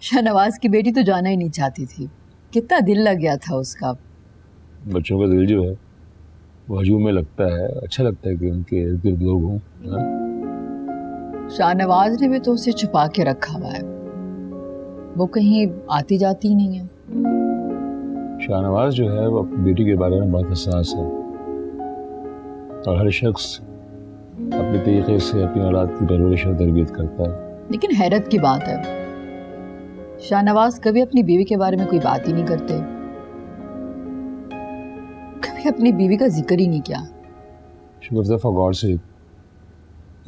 शाहनवाज की बेटी तो जाना ही नहीं चाहती थी, कितना दिल लग गया था उसका। बच्चों का दिल जो है वो हजूम में लगता है, अच्छा लगता है कि उनके इर्द गिर्द लोग हों। शाहनवाज ने भी तो उसे छुपा के रखा हुआ है, वो कहीं आती जाती ही नहीं है। शाहनवाज जो है वो अपनी बेटी के बारे में बहुत हसास है और हर शख्स अपने तरीके से अपनी औलाद की परवरिश और तरबियत करता है। लेकिन हैरत की बात है, शाहनवाज कभी अपनी बीवी के बारे में कोई बात ही नहीं करते, कभी अपनी बीवी का जिक्र ही नहीं किया। शुक्र फॉर गॉड से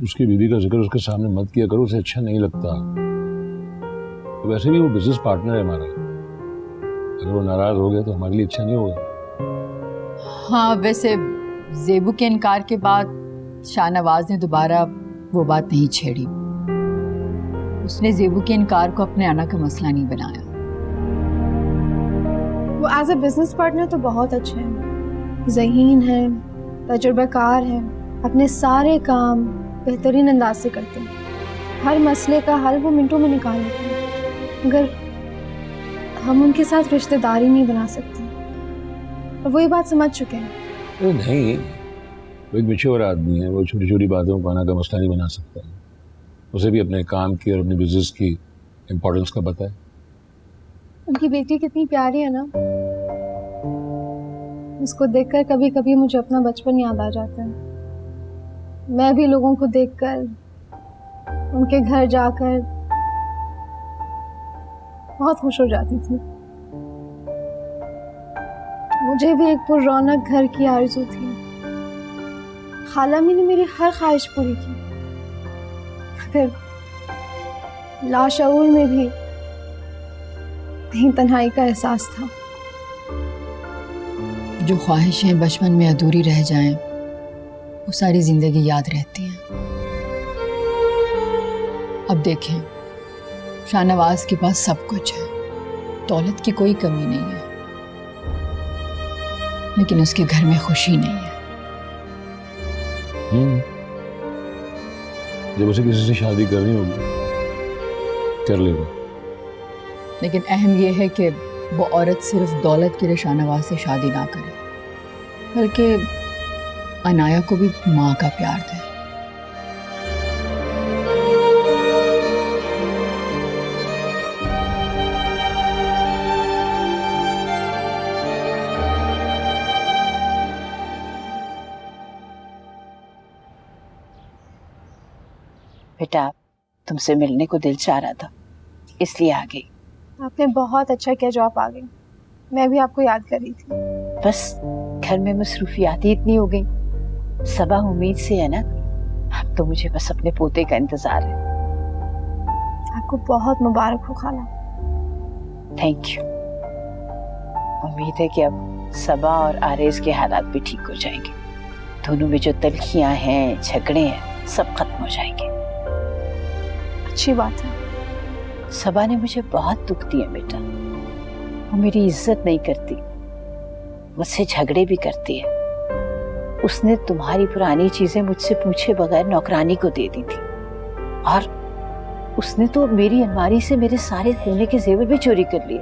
उसकी बीवी का जिक्र उसके सामने मत किया करो, उसे अच्छा नहीं लगता। तो वैसे भी वो बिजनेस पार्टनर है हमारा, अगर वो नाराज हो गया तो हमारे लिए अच्छा नहीं होगा। हाँ, वैसे जेबू के इनकार के बाद शाहनवाज ने दोबारा वो बात नहीं छेड़ी। उसने जेबू के इनकार को अपने आना का मसला नहीं बनाया। वो एज अ बिजनेस पार्टनर तो बहुत अच्छे हैं, ज़हीन हैं, तजुर्बाकार हैं, अपने सारे काम बेहतरीन अंदाज से करते हैं, हर मसले का हल वो मिनटों में निकाल लेते हैं। मगर हम उनके साथ रिश्तेदारी नहीं बना सकते और वो ये बात समझ चुके हैं। नहीं, वो एक मैच्योर आदमी है, वो छोटी छोटी बातों को आना का मसला नहीं बना सकता। उसे भी अपने काम की और अपने बिजनेस की इम्पोर्टेंस का पता है। उनकी बेटी कितनी प्यारी है ना, उसको देखकर कभी कभी मुझे अपना बचपन याद आ जाता है। मैं भी लोगों को देखकर, उनके घर जाकर बहुत खुश हो जाती थी। मुझे भी एक पुररौनक घर की आरज़ू थी। खाला अम्मी ने मेरी हर ख्वाहिश पूरी की, मगर लाशऊर में भी कहीं तन्हाई का एहसास था। जो ख्वाहिशें बचपन में अधूरी रह जाएं, वो सारी जिंदगी याद रहती हैं। अब देखें, शाहनवाज के पास सब कुछ है, दौलत की कोई कमी नहीं है, लेकिन उसके घर में खुशी नहीं है। जब उसे किसी से शादी करनी होगी कर लेगा, लेकिन अहम यह है कि वो औरत सिर्फ दौलत के लिए शाहनवाज से शादी ना करे, बल्कि अनाया को भी माँ का प्यार दे। बेटा, तुमसे मिलने को दिल चाह रहा था, इसलिए आ गई। आपने बहुत अच्छा किया जो आप आ गई, मैं भी आपको याद कर रही थी। बस घर में मसरूफियात ही इतनी हो गई। सबा उम्मीद से है ना, अब तो मुझे बस अपने पोते का इंतजार है। आपको बहुत मुबारक हो खाला। Thank you. उम्मीद है कि अब सबा और आरेज के हालात भी ठीक हो जाएंगे। दोनों में जो तलखियां हैं, झगड़े हैं, सब खत्म हो जाएंगे। अच्छी बात है। सबा ने मुझे बहुत दुख दिया बेटा। वो मेरी इज्जत नहीं करती, मुझसे झगड़े भी करती है। उसने तुम्हारी पुरानी चीजें मुझसे पूछे बगैर नौकरानी को दे दी थी, और उसने तो मेरी अलमारी से मेरे सारे सोने के जेवर भी चोरी कर लिए,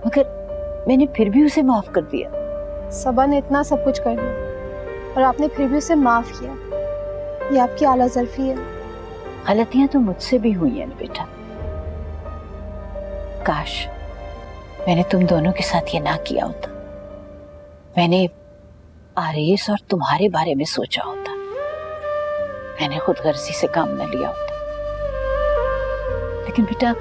मगर मैंने फिर भी उसे माफ कर दिया। सबा ने इतना सब कुछ कर दिया और आपने फिर भी उसे माफ किया, ये आपकी आला ज़र्फ़ी है। गलतियां तो मुझसे भी हुई हैं बेटा। काश मैंने तुम दोनों के साथ ये ना किया होता। मैंने आरेस और तुम्हारे बारे में सोचा होता। मैंने खुद गर्जी से काम न लिया होता। लेकिन बेटा,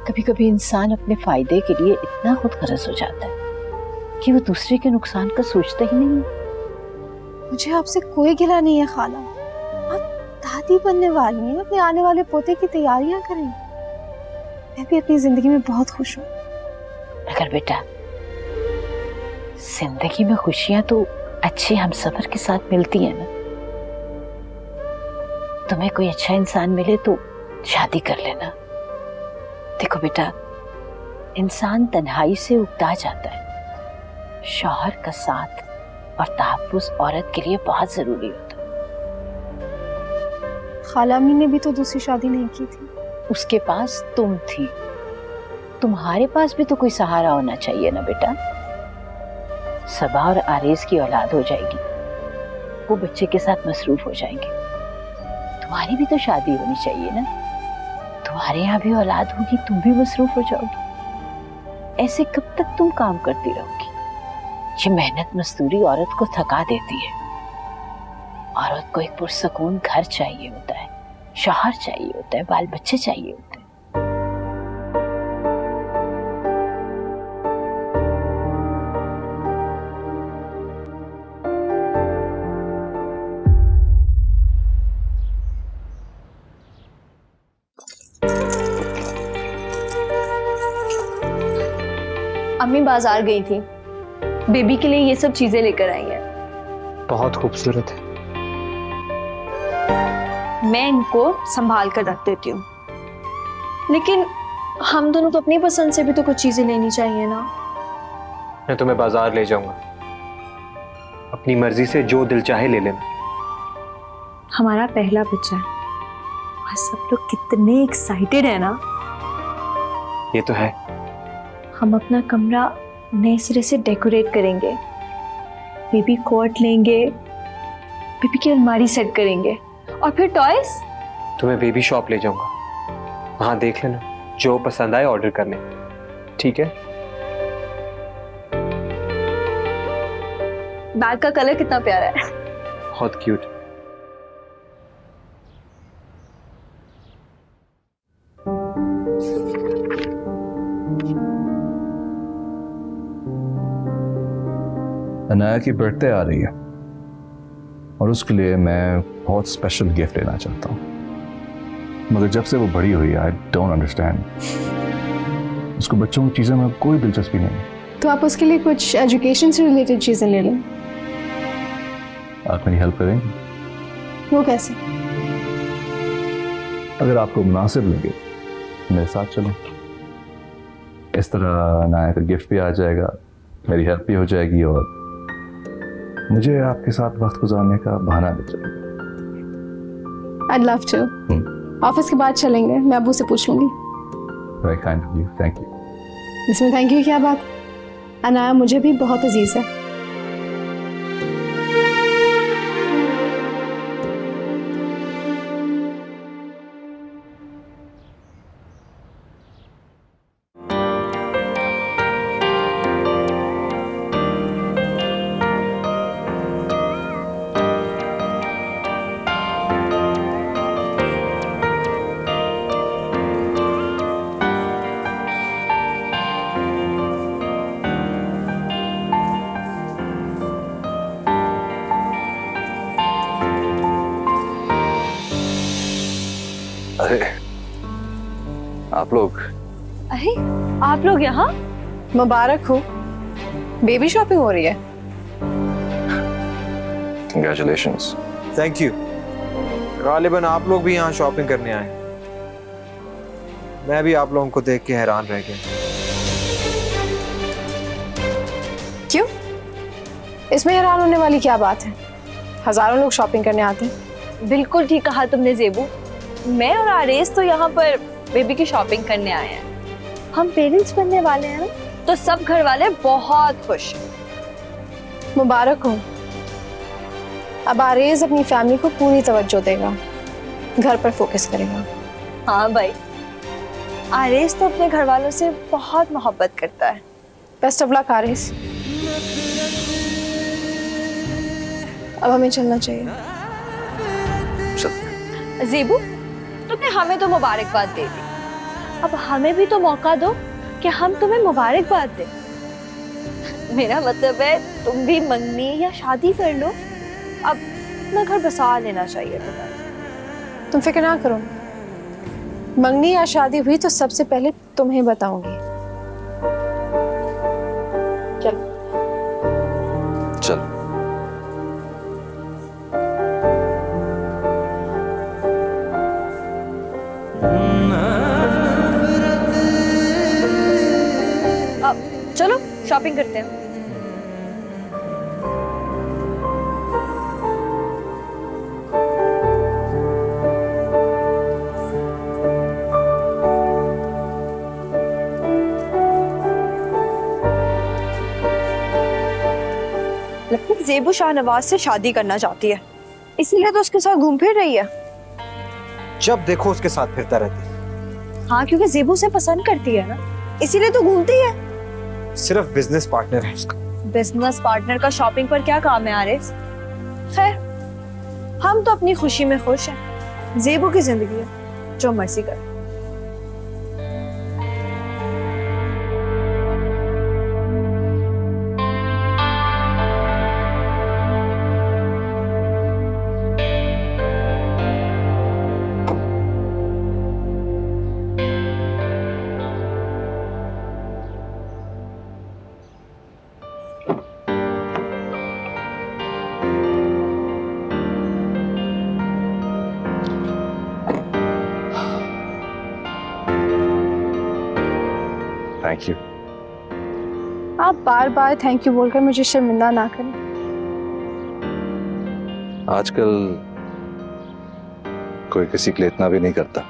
कभी कभी इंसान अपने फायदे के लिए इतना खुद गर्ज हो जाता है कि वो दूसरे के नुकसान का सोचता ही नहीं है। मुझे आपसे कोई गिला नहीं है खाला, आप दादी बनने वाली हैं, अपने आने वाले पोते की तैयारियां करें। मैं भी अपनी जिंदगी में बहुत खुश हूँ। अगर बेटा, जिंदगी में खुशियां तो अच्छे हमसफर के साथ मिलती है ना। तुम्हें कोई अच्छा इंसान मिले तो शादी कर लेना। देखो बेटा, इंसान तन्हाई से उगता जाता है। शौहर का साथ और तहफ्फुज़ औरत के लिए बहुत जरूरी होता है। खाला अम्मी ने भी तो दूसरी शादी नहीं की थी। उसके पास तुम थी, तुम्हारे पास भी तो कोई सहारा होना चाहिए ना बेटा। सबा और आरेज की औलाद हो जाएगी, वो बच्चे के साथ मसरूफ हो जाएंगे। तुम्हारी भी तो शादी होनी चाहिए ना, तुम्हारे यहाँ भी औलाद होगी, तुम भी मसरूफ हो जाओगी। ऐसे कब तक तुम काम करती रहोगी? ये मेहनत मजदूरी औरत को थका देती है। औरत को एक पुरसकून घर चाहिए होता है, शौहर चाहिए होता है, बाल बच्चे चाहिए होते हैं। अम्मी बाजार गई थी, बेबी के लिए ये सब चीजें लेकर आई हैं। बहुत खूबसूरत है। मैं इनको संभाल कर रख देती हूँ, लेकिन हम दोनों को अपनी पसंद से भी तो कुछ चीजें लेनी चाहिए ना। मैं तुम्हें बाजार ले जाऊंगा, अपनी मर्जी से जो दिल चाहे ले लेना। हमारा पहला बच्चा है और सब लोग कितने एक्साइटेड है ना। ये तो है। हम अपना कमरा नए सिरे से डेकोरेट करेंगे, बेबी कोट लेंगे, बेबी की अलमारी सेट करेंगे और फिर टॉयज। तुम्हें बेबी शॉप ले जाऊंगा, वहां देख लेना, जो पसंद आए ऑर्डर कर लेना, ठीक है? बैग का कलर कितना प्यारा है। बहुत क्यूट। अनाया की बर्थडे आ रही है और उसके लिए मैं बहुत स्पेशल गिफ्ट लेना चाहता हूँ, मगर जब से वो बड़ी हुई है आई डोंट अंडरस्टैंड, उसको बच्चों की चीज़ों में कोई दिलचस्पी नहीं। तो आप उसके लिए कुछ एजुकेशन से रिलेटेड चीजें ले लें। आप मेरी हेल्प करेंगे? वो कैसे? अगर आपको मुनासिब लगे मेरे साथ चलें, इस तरह अनाया का गिफ्ट भी आ जाएगा, मेरी हेल्प भी हो जाएगी और मुझे आपके साथ वक्त गुजारने का बहाना मिल जाएगा। I'd love to. ऑफिस के बाद चलेंगे, मैं अबू से पूछ लूंगी। Very kind of you, thank you. इसमें थैंक यू क्या बात? अनाया मुझे भी बहुत अजीज है। अरे आप लोग, अरे आप लोग यहाँ? मुबारक हो, बेबी शॉपिंग हो रही है। Congratulations. Thank you. गालिबन आप लोग भी यहाँ शॉपिंग करने आए। मैं भी आप लोगों को देख के हैरान रह गया। क्यों? इसमें हैरान होने वाली क्या बात है? हजारों लोग शॉपिंग करने आते हैं। बिल्कुल ठीक कहा तुमने ज़ेबू। मैं और आरेज तो यहाँ पर बेबी की शॉपिंग करने आए हैं। हम पेरेंट्स बनने वाले हैं ना, तो सब घर वाले बहुत खुश हैं। मुबारक हो। अब आरेज अपनी फैमिली को पूरी तवज्जो देगा, घर पर फोकस करेगा। हाँ भाई, आरेज तो अपने घर वालों से बहुत मोहब्बत करता है। बेस्ट ऑफ लक आरेज। अब हमें चलना चाहिए। ज़ेबू, तुमने हमें तो मुबारकबाद दे दी, अब हमें भी तो मौका दो कि हम तुम्हें मुबारकबाद दें। मेरा मतलब है तुम भी मंगनी या शादी कर लो, अब अपना घर बसा लेना चाहिए तुम्हें। तुम फिक्र ना करो, मंगनी या शादी हुई तो सबसे पहले तुम्हें बताऊंगी। चलो चल। चलो शॉपिंग करते हैं। जेबू शाहनवाज से शादी करना चाहती है, इसीलिए तो उसके साथ घूम फिर रही है। जब देखो उसके साथ फिरता रहती है। हाँ, क्योंकि जेबू से पसंद करती है ना, इसीलिए तो घूमती है। सिर्फ बिजनेस पार्टनर है उसका। बिजनेस पार्टनर का शॉपिंग पर क्या काम है आरिस? खैर, हम तो अपनी खुशी में खुश हैं। जेबू की जिंदगी है, जो मर्जी कर। Thank you. आप बार बार थैंक यू बोलकर मुझे शर्मिंदा ना करें। आजकल कोई किसी के लिए इतना भी नहीं करता,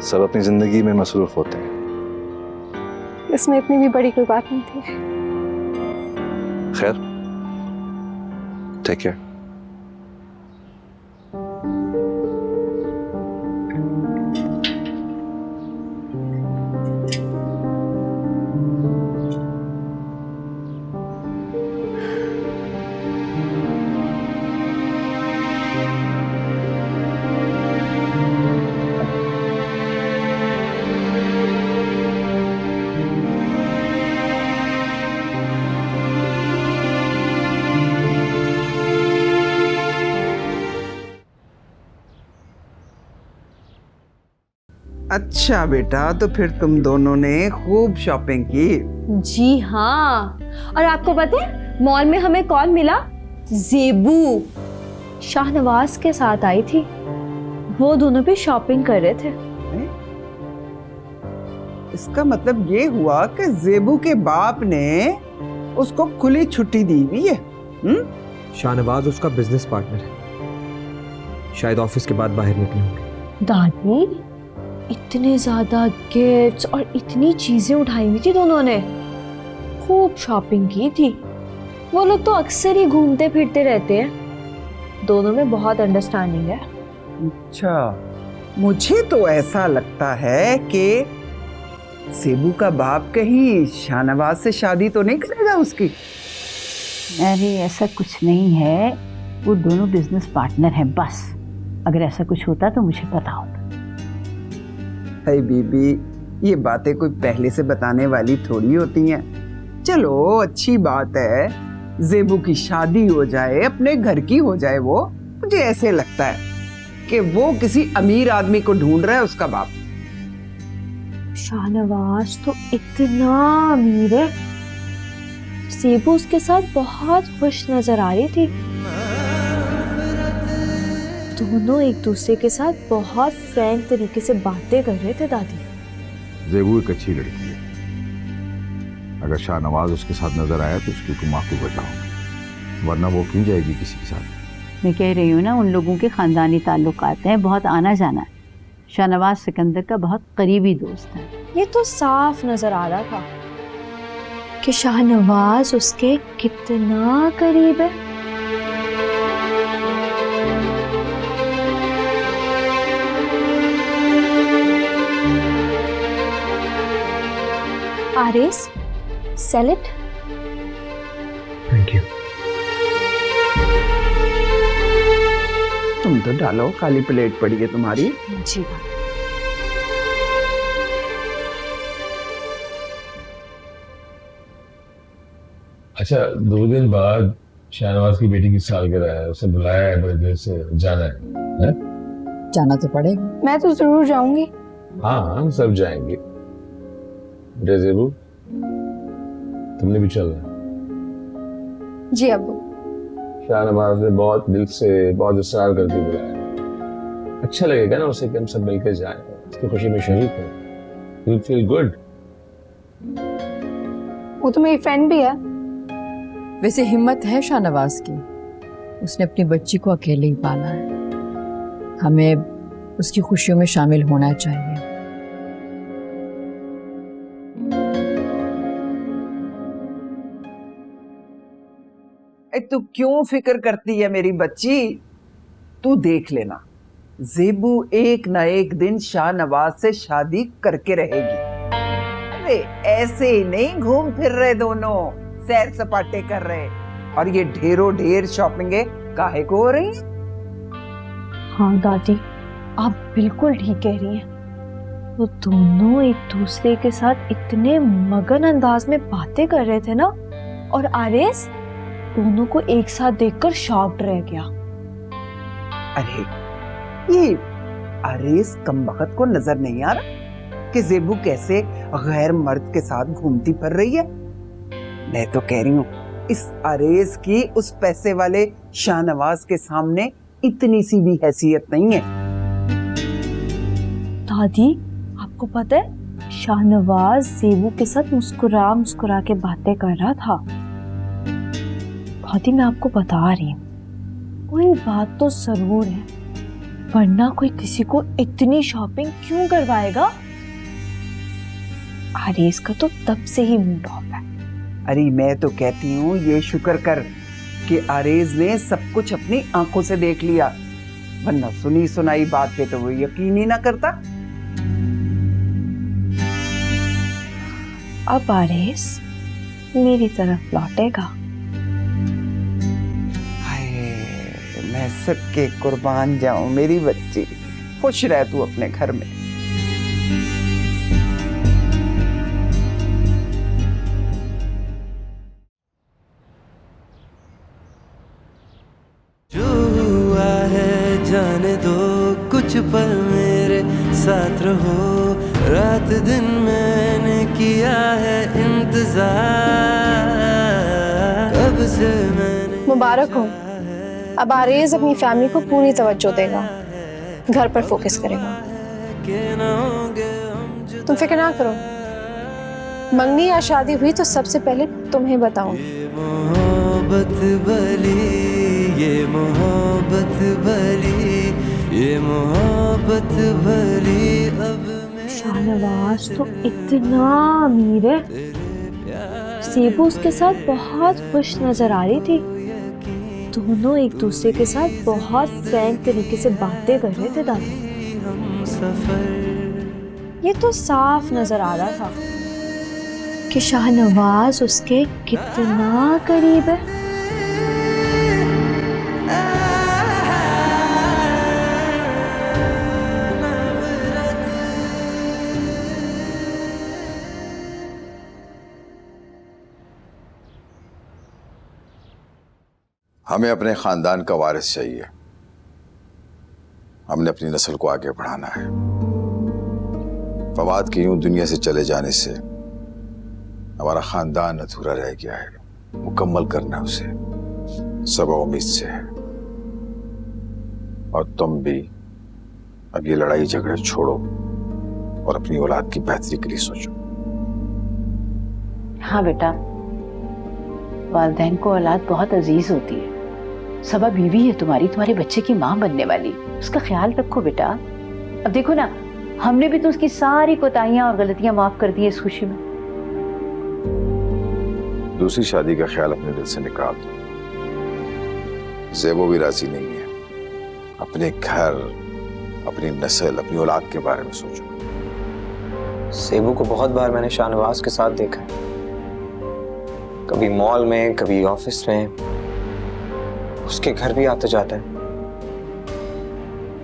सब अपनी जिंदगी में मसरूफ होते हैं। इसमें इतनी भी बड़ी कोई बात नहीं थी। खैर, टेक केयर। अच्छा बेटा, तो फिर तुम दोनों ने खूब शॉपिंग की। जी हाँ, और आपको पता है मॉल में हमें कौन मिला? जेबू शाहनवाज के साथ आई थी। वो दोनों भी शॉपिंग कर रहे थे। इसका मतलब ये हुआ कि जेबू के बाप ने उसको खुली छुट्टी दी हुई है। शाहनवाज उसका बिजनेस पार्टनर है, शायद ऑफिस के बाद बाहर निकले होंगे। दादी, इतने ज्यादा गिफ्ट्स और इतनी चीजें उठाई हुई थी दोनों ने, खूब शॉपिंग की थी। वो लोग तो अक्सर ही घूमते फिरते रहते हैं, दोनों में बहुत अंडरस्टैंडिंग है। अच्छा, मुझे तो ऐसा लगता है कि सेबू का बाप कहीं शाहनवाज से शादी तो नहीं करेगा उसकी। अरे ऐसा कुछ नहीं है, वो दोनों बिजनेस पार्टनर हैं बस। अगर ऐसा कुछ होता तो मुझे पता होता। है बीबी, ये बातें कोई पहले से बताने वाली थोड़ी होती हैं। चलो अच्छी बात है, जेबू की शादी हो जाए, अपने घर की हो जाए। वो मुझे ऐसे लगता है कि वो किसी अमीर आदमी को ढूंढ रहा है उसका बाप। शाहनवाज तो इतना अमीर है, सेबू उसके साथ बहुत खुश नजर आ रही थी। दोनों एक दूसरे के साथ बहुत फ्रैंक तरीके से बातें कर रहे थे दादी। जेबू एक अच्छी लड़की है, अगर शाहनवाज उसके साथ नजर आया तो उसकी तुम माफी बचाओ, वरना वो क्यों जाएगी किसी के साथ। मैं कह रही हूँ ना, उन लोगों के खानदानी ताल्लुकात हैं, बहुत आना जाना है। शाहनवाज सिकंदर का बहुत करीबी दोस्त है। ये तो साफ नजर आ रहा था कि शाहनवाज उसके कितना करीब है। Aaris, sell it. Thank you. तुम तो डालो, खाली प्लेट पड़ी है तुम्हारी। जी अच्छा, 2 दिन बाद शाहनवाज की बेटी की सालगिरह है, उसे बुलाया है, बड़े देर से जाना है? जाना तो पड़ेगा। मैं तो जरूर जाऊंगी। हाँ हम सब जाएंगे। बेटा जेबू, तुमने भी चलना है। जी अब्बू। शाहनवाज ने बहुत दिल से, बहुत इस्रार करके बुलाया। अच्छा लगेगा ना उसे कि हम सब मिलकर जाएं, उसकी खुशी में शरीक हों। You feel good. वो तो मेरी फ्रेंड भी है। वैसे हिम्मत है शाहनवाज की, उसने अपनी बच्ची को अकेले ही पाला है। हमें उसकी खुशियों में शामिल होना चाहिए। तू क्यों फिक्र करती है मेरी बच्ची? तू देख लेना, जेबू एक ना एक दिन शाहनवाज से शादी करके रहेगी। अरे ऐसे ही नहीं घूम फिर रहे दोनों, सैर सपाटे कर रहे, और ये ढेरों ढेर शॉपिंगे काहे को हो रही हैं? हाँ दादी, आप बिल्कुल ठीक कह रही हैं। वो दोनों एक दूसरे के साथ इतने मगन अंदाज में बातें कर रहे थे ना, और आरेस दोनों को एक साथ देखकर शॉक्ड रह गया। अरे ये आरेस कमबख्त को नजर नहीं आ रहा कि जेबू कैसे गैर मर्द के साथ घूमती फिर रही है? मैं तो कह रही हूँ इस आरेस की उस पैसे वाले शाहनवाज के सामने इतनी सी भी हैसियत नहीं है। दादी, आपको पता है शाहनवाज जेबू के साथ मुस्कुरा मुस्कुरा के बातें कर रहा था। दादी, मैं आपको बता रही हूँ, कोई बात तो जरूर है, वरना कोई किसी को इतनी शॉपिंग क्यों करवाएगा? आरेस का तो तब से ही मूड ऑफ है। अरे मैं तो कहती हूँ ये शुक्र कर कि आरेज ने सब कुछ अपनी आंखों से देख लिया, वरना सुनी सुनाई बात पे तो वो यकीन ही ना करता। अब आरेस मेरी तरफ लौटेगा। मैं सबके कुर्बान जाऊं मेरी बच्ची, खुश रह तू अपने घर में। जो हुआ है जाने दो, कुछ पल मेरे साथ रहो, रात दिन मैंने किया है इंतजार, कब से मैंने। मुबारक हो, अब आरेज अपनी फैमिली को पूरी तवज्जो देगा, घर पर फोकस करेगा। तुम फिक्र ना करो, मंगनी या शादी हुई तो सबसे पहले तुम्हें बताऊंगी। मोहब्बत भली, ये मोहब्बत भली, ये मोहब्बत भली। अब शाहनवाज तो इतना अमीर है, सेबू उसके साथ बहुत खुश नजर आ रही थी। दोनों एक दूसरे के साथ बहुत फ्रैंक तरीके से बातें कर रहे थे दादी। ये तो साफ नजर आ रहा था कि शाहनवाज उसके कितना करीब है। हमें अपने खानदान का वारिस चाहिए, हमने अपनी नस्ल को आगे बढ़ाना है। फवाद के यूं दुनिया से चले जाने से हमारा खानदान अधूरा रह गया है, मुकम्मल करना उसे सब उम्मीद से है। और तुम भी अब ये लड़ाई झगड़े छोड़ो और अपनी औलाद की बेहतरी के लिए सोचो। हाँ बेटा, वालिदैन को औलाद बहुत अजीज होती है। सबा बीवी है तुम्हारे बच्चे की माँ बनने वाली, उसका ख्याल रखो बेटा। अब देखो ना, हमने भी तो उसकी सारी कोताहियां और गलतियां माफ कर दी है इस खुशी में। दूसरी शादी का ख्याल अपने दिल से निकाल दो। ज़ेबो भी राजी नहीं है। अपने घर, अपनी नस्ल, अपनी औलाद के बारे में सोचो। ज़ेबो को बहुत बार मैंने शाहनवाज के साथ देखा है, कभी मॉल में, कभी ऑफिस में, उसके घर भी आता जाता है।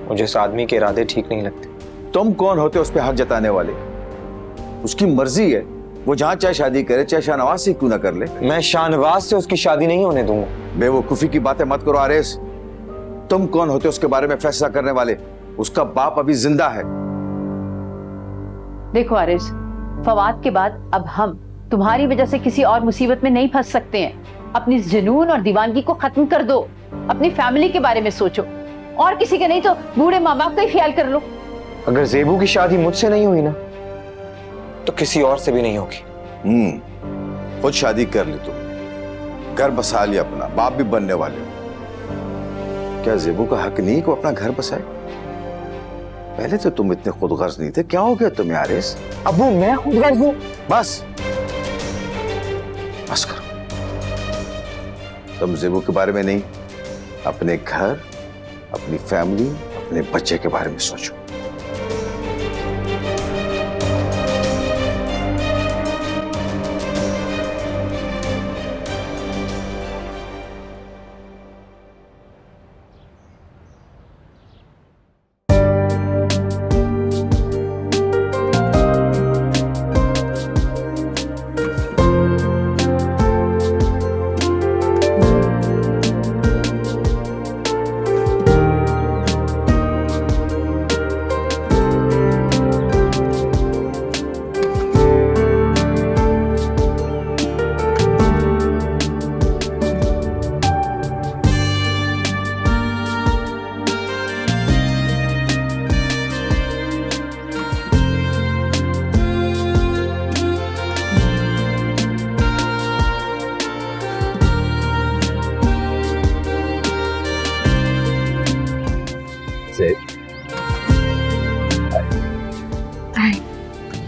मुझे इस आदमी के इरादे ठीक नहीं लगते। तुम कौन होते उस पर हक जताने वाले? उसकी मर्जी है, वो जहां चाहे शादी करे, चाहे शाहनवाज से क्यों ना कर ले। मैं शाहनवाज से उसकी शादी नहीं होने दूंगा। बेवकूफी की बातें मत करो आरेस। तुम कौन होते उसके बारे में फैसला करने वाले? उसका बाप अभी जिंदा है। देखो आरिस, फवाद के बाद अब हम तुम्हारी वजह से किसी और मुसीबत में नहीं फंस सकते हैं। अपनी इस जुनून और दीवानगी को खत्म कर दो, अपनी फैमिली के बारे में सोचो, और किसी के नहीं तो बूढ़े माँ बाप का ही ख्याल कर लो। अगर ज़ेबू की शादी मुझसे नहीं हुई ना, तो किसी और से भी नहीं होगी। खुद शादी कर ली तुमने, घर बसा लिया अपना, बाप भी बनने वाले हो। क्या ज़ेबू का हक नहीं को अपना घर बसाए? पहले तो तुम इतने खुदगर्ज नहीं थे, क्या हो गया तुम्हें आरिस? अबू मैं खुदगर्ज हूं? बस बस करो। तुम जेबू के बारे में नहीं, अपने घर, अपनी फैमिली, अपने बच्चे के बारे में सोचो।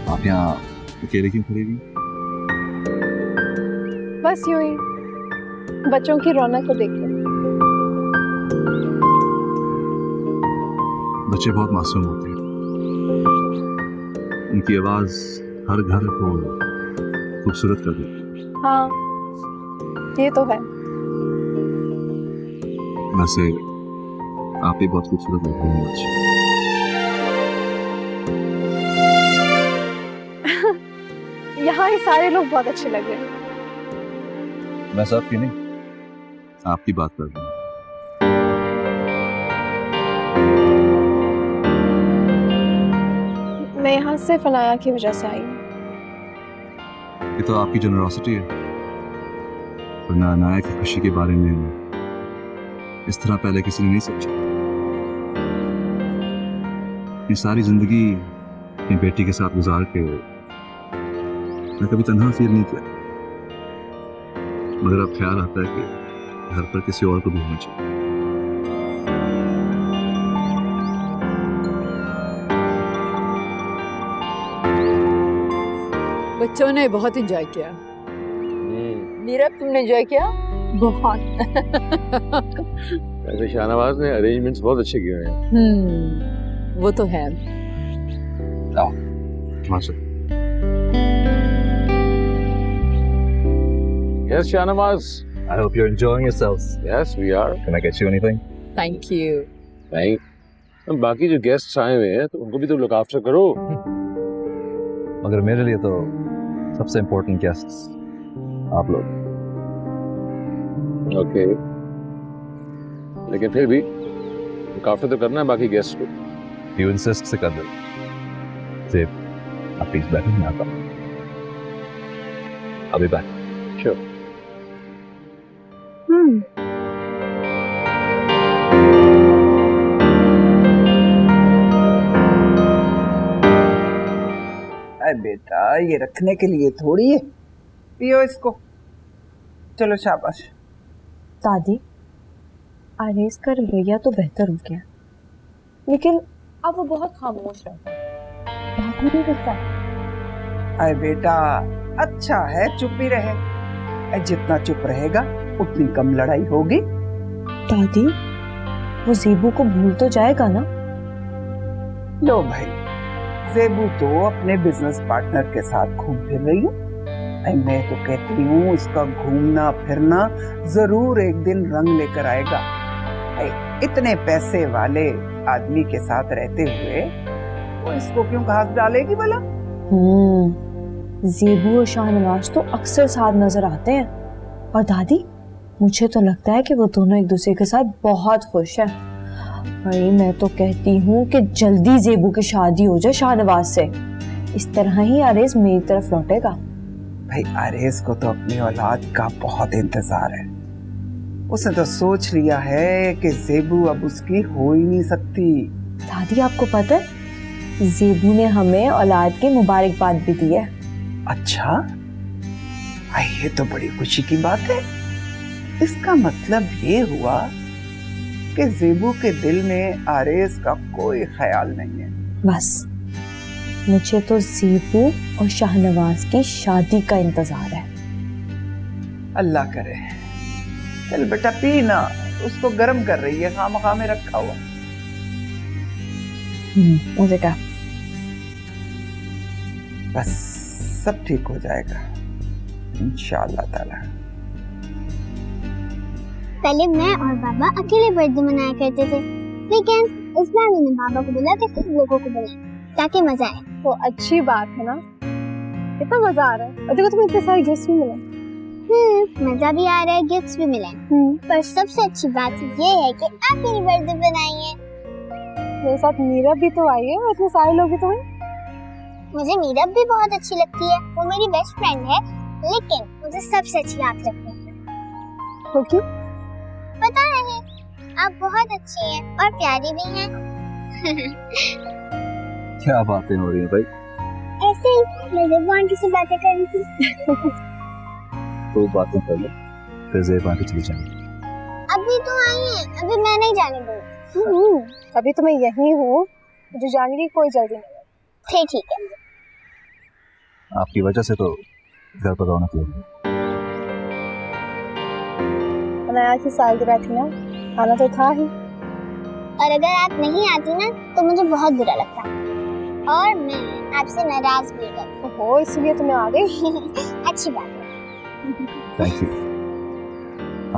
आप यहाँ अकेले क्यों खड़ी हुई? बस यूं ही बच्चों की रौनक को देखकर। बच्चे बहुत मासूम होते हैं, उनकी आवाज हर घर को खूबसूरत कर देती है। हाँ, ये तो है। वैसे आप भी बहुत खूबसूरत लगती हैं बच्चे। यहाँ ही सारे लोग बहुत अच्छे लग रहे हैं। मैं सबकी नहीं, आपकी बात कर रहा हूँ। मैं यहाँ सिर्फ अनाया की वजह से आई हूँ। ये तो आपकी जनरोसिटी है, वरना अनाया की खुशी के बारे में इस तरह पहले किसी ने नहीं सोचा। ये सारी जिंदगी अपनी बेटी के साथ गुजार के मैं कभी तन्हा फील नहीं किया, मगर अब ख्याल आता है कि घर पर किसी और को भी होना चाहिए। बच्चों ने बहुत एंजॉय किया। मीरा, तुमने एंजॉय किया? बहुत। वैसे शाहनवाज ने अरेंजमेंट्स बहुत अच्छे किए हैं। वो तो है। माशा Yes, Shahnawaz. I hope you're enjoying yourselves. Yes, we are. Can I get you anything? Thank you. Thank. बाकी जो गेस्ट्स आए हुए हैं तो उनको भी तो लुक आफ्टर करो। मगर मेरे लिए तो सबसे इम्पोर्टेंट गेस्ट्स आप लोग। ओके, लेकिन फिर भी लुक आफ्टर तो करना है बाकी गेस्ट को। You insist से कर दो। ज़ेब, आप प्लीज बैठे, मैं आता हूँ। I'll be back. Sure. अरे बेटा, ये रखने के लिए थोड़ी है, पियो इसको। चलो शाबाश। दादी, आरेज का रवैया तो बेहतर हो गया, लेकिन अब वो बहुत खामोश रहता है, बात नहीं करता। अरे बेटा, अच्छा है चुप ही रहे, जितना चुप रहेगा उतनी कम लड़ाई होगी। दादी, वो ज़ेबू को भूल तो जाएगा ना? लो भाई, ज़ेबू तो अपने बिजनेस पार्टनर के साथ घूम फिर रही हूँ। मैं तो कहती हूँ उसका घूमना फिरना जरूर एक दिन रंग लेकर आएगा। इतने पैसे वाले आदमी के साथ रहते हुए वो इसको क्यों घास डालेगी भला? ज़ेबू और शाहनवाज तो अक्सर साथ नजर आते हैं, और दादी मुझे तो लगता है कि वो दोनों एक दूसरे के साथ बहुत खुश हैं। भाई मैं तो कहती हूँ कि जल्दी ज़ेबू की शादी हो जाए शाहनवाज से, इस तरह ही आरेज मेरी तरफ लौटेगा। भाई आरेज को तो अपनी औलाद का बहुत इंतजार है। उसने तो सोच लिया है कि ज़ेबू अब उसकी हो ही नहीं सकती। दादी आपको पता है, ज़ेबू ने हमें औलाद की मुबारकबाद भी दी है। अच्छा, ये तो बड़ी खुशी की बात है। इसका मतलब ये हुआ कि ज़ेबू के दिल में आरेज का कोई ख्याल नहीं है। बस मुझे तो ज़ेबू और शाहनवाज की शादी का इंतजार है। अल्लाह करे चल बेटा पी ना, उसको गर्म कर रही है खामखा में रखा हुआ। मुझे क्या, बस सब ठीक हो जाएगा इंशाअल्लाह ताला। पहले मैं और बाबा अकेले बर्थडे मनाया करते थे, लेकिन इस बार मैंने बाबा को बोला कि सब लोगों को बुलाएं ताकि मजा आए। तो अच्छी बात है ना, कितना मजा आ रहा है। और देखो तुम्हें इतने सारे गिफ्ट भी मिले। मजा भी आ रहा है, गिफ्ट्स भी मिले। पर सबसे अच्छी बात ये है कि आप मेरी बर्थडे बनाई है। मेरे साथ मीरब भी तो आई है और इतने सारे लोग भी तो हैं। मुझे मीरब भी बहुत अच्छी लगती है, वो मेरी बेस्ट फ्रेंड है, लेकिन मुझे सबसे अच्छी आप लगती है। तो क्यों? पता नहीं, आप बहुत अच्छी हैं और प्यारी भी हैं। क्या बातें हो रही हैं भाई? ऐसे ही मैं ज़ेबू आंटी से बातें कर रही थी। तो बातें कर लो, फिर ज़ेबू आंटी चली जाएंगी। अभी तो आई हैं, अभी मैं नहीं जाने दूँगी। अभी तो मैं यहीं हूँ, मुझे जाने की कोई जल्दी नहीं है। ठीक है। आपकी वजह से तो घर पर रौनक लगी। अनाया की सालगिरह थी ना, आना तो था ही। और अगर आप नहीं आती ना तो मुझे बहुत बुरा लगता और मैं आपसे नाराज भी करती। ओहो, इसलिए तो मैं आ गई। अच्छी बात है। थैंक यू,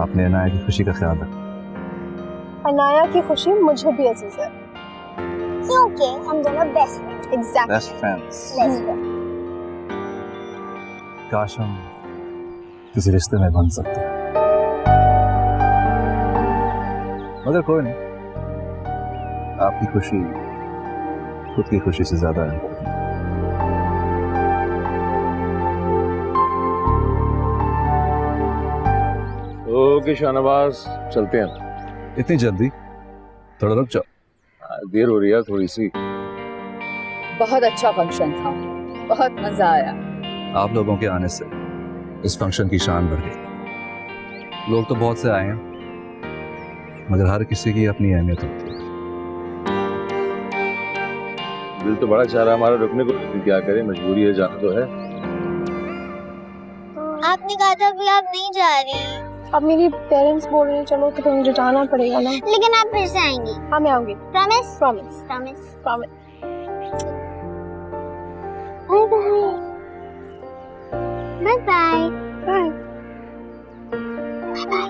आपने अनाया की खुशी का ख्याल रखा। अनाया की खुशी मुझे भी अजीज है, क्योंकि हम दोनों best friends. Exactly, best friends. काश हम किसी रिश्ते में बन सकते, मगर कोई नहीं, आपकी खुशी खुद की खुशी से ज्यादा है। ओके शाहनवाज, चलते हैं। इतनी जल्दी? थोड़ा रुक जाओ, देर हो रही है थोड़ी सी। बहुत अच्छा फंक्शन था, बहुत मजा आया। आप लोगों के आने से इस फंक्शन की शान बढ़ गई। लोग तो बहुत से आए हैं, मगर हर किसी की अपनी अहमियत होती है। दिल तो बड़ा चाह रहा हमारा रुकने को, लेकिन क्या करें, मजबूरी है, जाना तो है। आपने कहा था कि आप नहीं जा रही हैं। अब मेरी पेरेंट्स बोल रहे हैं चलो तो फिर मुझे जाना पड़ेगा ना। लेकिन आप फिर से आएंगी। हाँ मैं आऊंगी। Promise? Promise promise. Promise. Bye bye. Bye bye. Bye bye.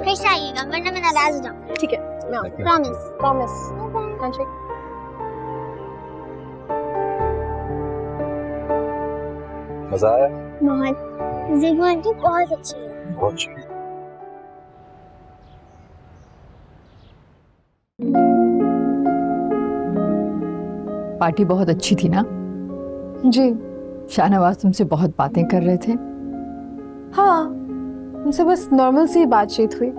फिर से आइएगा वरना मैं नाराज हो जाऊंगी। ठीक है, मैं आऊंगी। प्रॉमिस। प्रॉमिस। बाय। मजा आया? बहुत। ज़ेबू आंटी बहुत अच्छी है। बहुत अच्छी। पार्टी बहुत अच्छी थी ना? जी। शाहनवाज तुमसे बहुत बातें कर रहे थे? हाँ, उनसे बस नॉर्मल सी बातचीत हुई,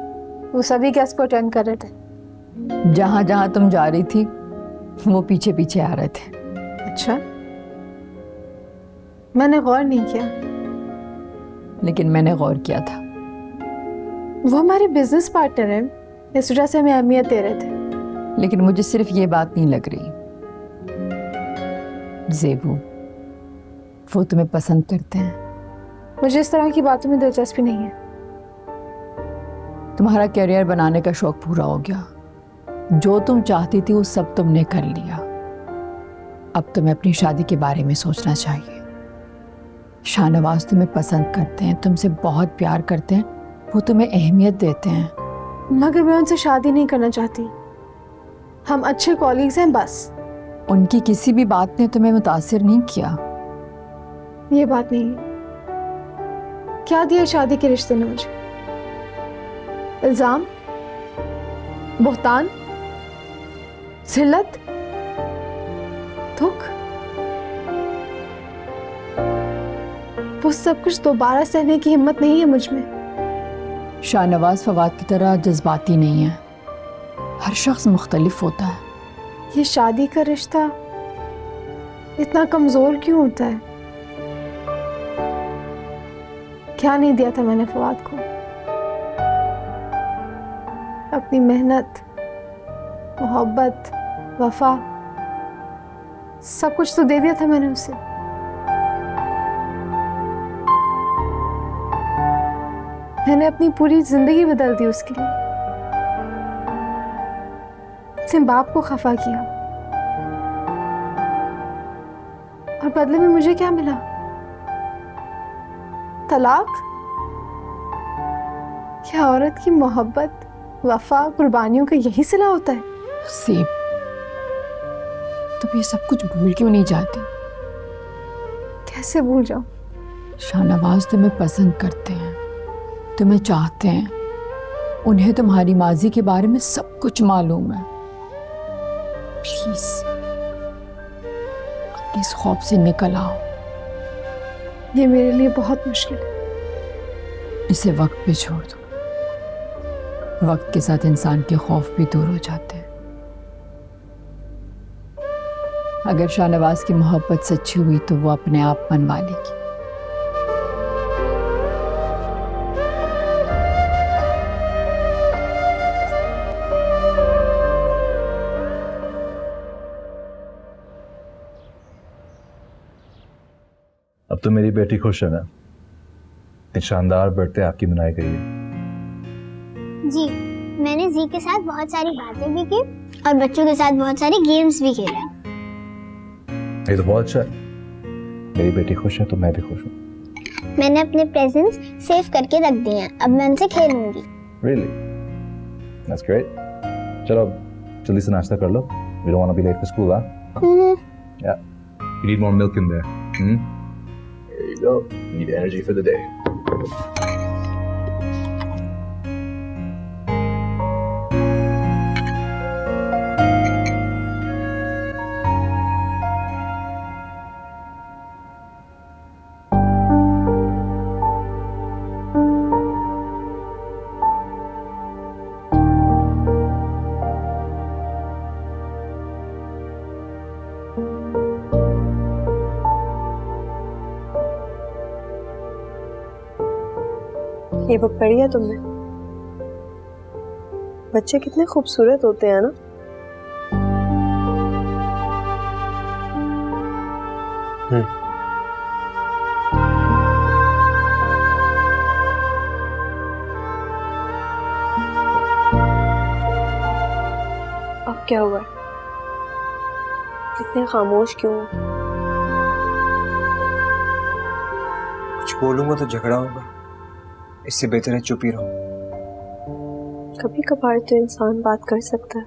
वो सभी गेस्ट को अटेंड कर रहे थे। जहाँ जहाँ तुम जा रही थी वो पीछे पीछे आ रहे थे। अच्छा, मैंने गौर नहीं किया। लेकिन मैंने गौर किया था। वो हमारे बिजनेस पार्टनर हैं, इस वजह से हमें अहमियत दे रहे थे। लेकिन मुझे सिर्फ ये बात नहीं लग रही, ज़ेबू वो तुम्हें पसंद करते हैं। मुझे इस तरह की बातों में दिलचस्पी नहीं है। तुम्हारा करियर बनाने का शौक पूरा हो गया, जो तुम चाहती थी वो सब तुमने कर लिया। अब तुम्हें अपनी शादी के बारे में सोचना चाहिए। शाहनवाज तुम्हें पसंद करते हैं, तुमसे बहुत प्यार करते हैं, वो तुम्हें अहमियत देते हैं। मगर मैं उनसे शादी नहीं करना चाहती। हम अच्छे कॉलीग्स हैं बस। उनकी किसी भी बात ने तुम्हें मुतासिर नहीं किया? ये बात नहीं है। क्या दिया शादी के रिश्ते ने मुझे? इल्जाम, बुहतान, जिल्लत, दुख। वो सब कुछ दोबारा सहने की हिम्मत नहीं है मुझ में। शाहनवाज फवाद की तरह जज्बाती नहीं है, हर शख्स मुख्तलिफ होता है। ये शादी का रिश्ता इतना कमजोर क्यों होता है? क्या नहीं दिया था मैंने फवाद को? अपनी मेहनत, मोहब्बत, वफा, सब कुछ तो दे दिया था मैंने उसे। मैंने अपनी पूरी जिंदगी बदल दी उसके लिए। उसने बाप को खफा किया और बदले में मुझे क्या मिला? तलाक? क्या औरत की मोहब्बत, वफा, कुर्बानियों का यही सिला होता है? सेब, तुम ये सब कुछ भूल क्यों नहीं जाती? कैसे भूल जाऊं? शाहनवाज तुम्हें पसंद करते हैं, तुम्हें चाहते हैं, उन्हें तुम्हारी माजी के बारे में सब कुछ मालूम है। प्लीज अपने इस खौफ से निकल आओ। ये मेरे लिए बहुत मुश्किल है। इसे वक्त पे छोड़ दो। वक्त के साथ इंसान के खौफ भी दूर हो जाते हैं। अगर शाहनवाज की मोहब्बत सच्ची हुई तो वो अपने आप मनवा लेगी। अब तो मेरी बेटी खुश है ना? इतनी शानदार बर्थडे आपकी मनाई गई है। जी, मैंने जी के साथ बहुत सारी बातें भी की और बच्चों के साथ बहुत सारी गेम्स भी खेले। ये तो बहुत अच्छा है। मेरी बेटी खुश है तो मैं भी खुश हूँ। मैंने अपने प्रेजेंट्स सेव करके रख दिए हैं, अब मैं उनसे खेलूंगी। Really? That's great. चलो अब जल्दी से नाश्ता कर लो। We don't want to be late for school, huh? Yeah. You need more milk in there. There you go. You need energy for the day. ये बुक पढ़ी है तुमने? बच्चे कितने खूबसूरत होते हैं ना। अब क्या हुआ? इतने खामोश क्यों? कुछ बोलूंगा तो झगड़ा होगा, इससे बेहतर है चुप ही रहो। कभी कभार तो इंसान बात कर सकता है।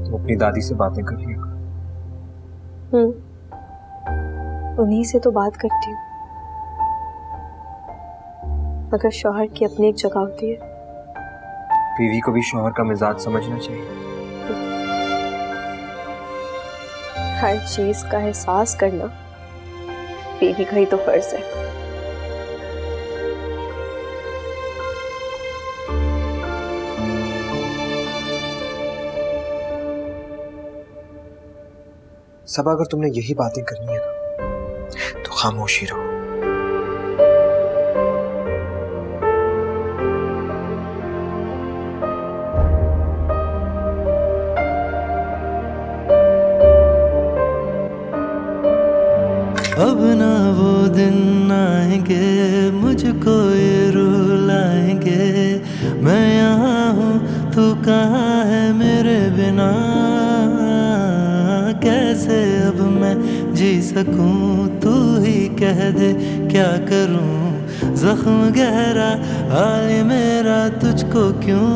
तुम अपनी दादी से बातें कर लिया। उन्हीं से तो बात करती हूँ। मगर शौहर की अपनी एक जगह होती है। बीवी को भी शौहर का मिजाज समझना चाहिए। हर चीज का एहसास करना बीवी का ही तो फर्ज है। सब अगर तुमने यही बातें करनी है ना तो खामोश ही रहो। अब ना वो दिन आएंगे मुझको ये रुलाएंगे। मैं यहाँ हूँ तू कहाँ है मेरे बिना। कैसे अब मैं जी सकूं तू ही कह दे क्या करूं। जख्म गहरा हाल मेरा तुझको क्यों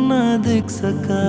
ना दिख सका।